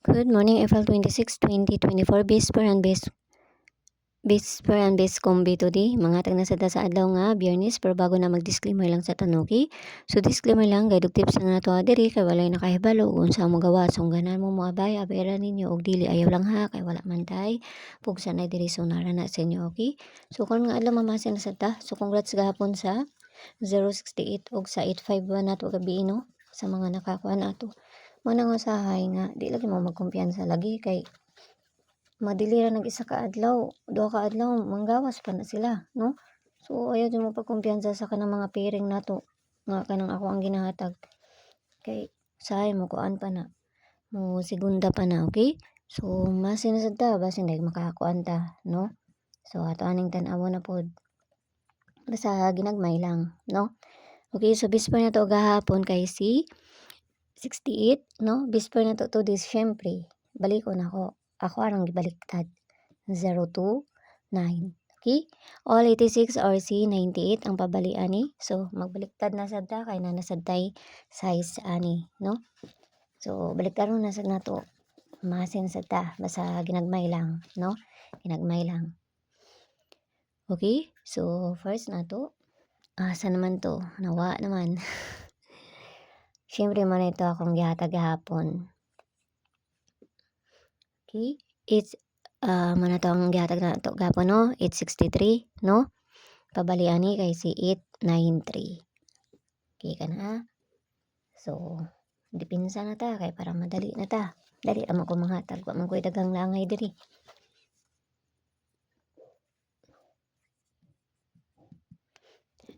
Good morning, April 26, 2024. Base per and base combi today. Mga tag nasada sa adlaw nga Biyernes, pero bago na mag-disclaimer lang sa tanuki. So disclaimer lang, guide tips na nato diri kay walay nakahibalo kung sa mo gawa. So ganan mo abay abera ninyo og dili ayaw lang ha kay wala man tay. Pugsa na diri so nara na sa inyo, okay? So kung nga adlaw mamasin na sa ta. So congrats gahapon sa 068 og sa 851 nato gabi no sa mga nakakuha nato. Manang usahay nga di lagi mo magkumpiyansa lagi kay madili ra nag isa ka adlaw, duha ka adlaw manggawas pa na sila, no? So ayaw di mo pagkumpiyansa sa kanang mga pairing nato nga kanang ako ang ginahatag kay sahay mo kuan pa na mo segunda pa na, okay? So masin sad ta basin dahil makakuan ta, no? So ato aning tan-awon na pod basta ginagmay lang, no? Okay, so bisper na to gahapon kay si 68, no? Bisper na to this, syempre, balikon ako. Ako arang gibaliktad. 029. Okay? All 86 or C 98 ang pabalian ni. So, magbaliktad na sad ta kay na nasad tay size ani, no? So, baliktaron na sad nato. Masin sad ta basta ginagmay lang, no? Ginagmay lang. Okay? So, first nato. Asa naman to? Nawa naman. Siyempre man ito akong gihatag gahapon. Okay? It's mana to ang gihatag na to gahapon, no? 863, no? Pabalian ni kay si 893. Okay ka na? So, dipinsa na ta kay para madali na ta. Dali amo ko manghatag, wa man koy daghang langay diri.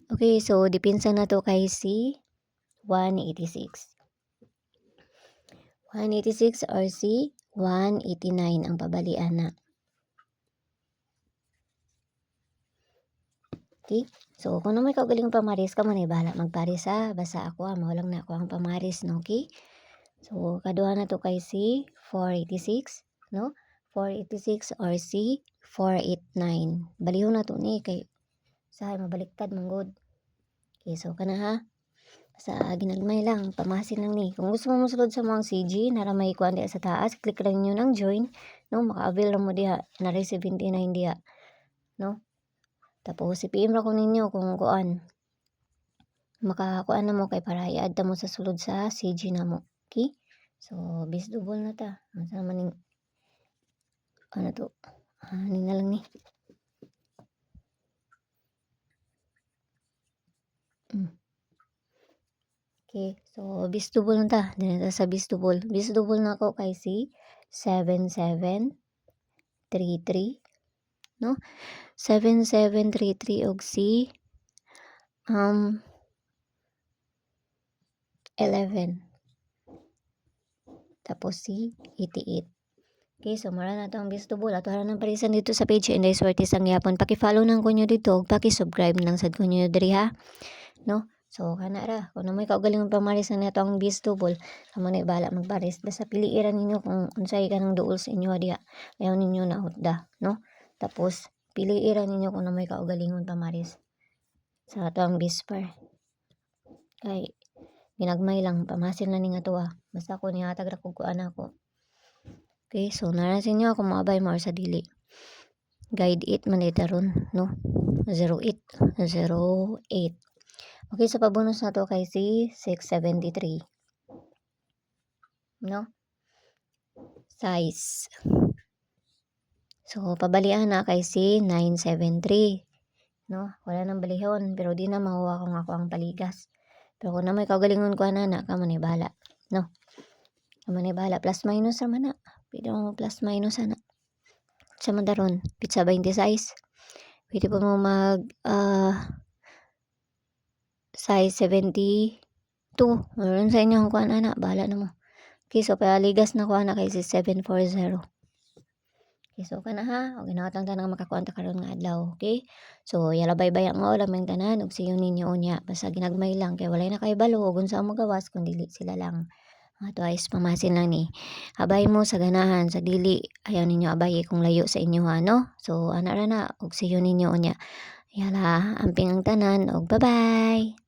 Okay, so dipinsa na to kay si 186. 186 or si 189 ang pabalian na. Okay? So, kung may kaugaling pamaris ka man, bahala magparis ha. Basta ako mawalang na ako ang pamaris, no? Okay? So, kaduha na to kay si 486, no? 486 or si 489. Baliho na to ni kay sahay mabaliktad manggod. Okay, so kana ha. Sa ginagmay lang, pamasin lang ni. Kung gusto mo musulod sa mga CG, nara may kuan diha sa taas, click lang niyo ng join, no? Maka-avail lang mo diha, nara 79 diha, no? Tapos i-PM ra ko ninyo kung kuan. Makakuan na mo kay para i-add mo sa sulod sa CG na mo. Okay? So, base double na ta. Asa man ning ano to? Ani na lang ni. Okay, so base double na ta. Dili ta sa base double. Base double na ako kay si 7733, no? 7733 og si 11. Tapos si 88. Okay, so mara na to ang bistubol. Ato ng parisan dito sa page Inday Suertes ang yapon. Paki-follow nang kunyo dito, paki-subscribe nang sad kunyo diri ha. No? So kana ra, kung may kaugalingon pamaris na nato ang bistubol, kamo na bala magparis. Basta piliiran ninyo kung unsay kanang duol sa inyo diha. Ayaw ninyo na hutda, no? Tapos piliiran ninyo kung may kaugalingon pamaris sa ato ang bisper. Kay ginagmay lang pamasin na ning ato basta ko nihatag ra kog kuan ako. Okay, so nara sa inyo ako maabay mo sa dili. Guide 8 man dito ron, no? 08. Okay, so pabonus na to kay si 673. No? Size. So, pabalian na kay si 973. No? Wala nang balihon, pero di na mahuwa kung ako ang paligas. Pero kung na may kaugalingon ko na kamo ni bahala. No? Kamo ni bahala. Plus minus naman na. Pwede mo plus minus na. Sa madaron, pizza 26. Pwede po mo mag size 72. Meron sa inyo ang kuan ana, bahala na mo. Okay, so paligas na kuan na kay si 740. Okay, so kana ha, og ginawatang tanang makakuan ta karon nga adlaw, okay? So yala bye-bye ang olam ang tanan ug siyo ninyo unya. Basta ginagmay lang kay walay na kay balo ug unsa mo gawas kun dili sila lang. Twice pamasin lang ni. Abay mo sa ganahan sa dili. Ayaw ninyo abay kung layo sa inyo no? So ana ra na og siyo ninyo unya. Yala, amping ang tanan og bye-bye.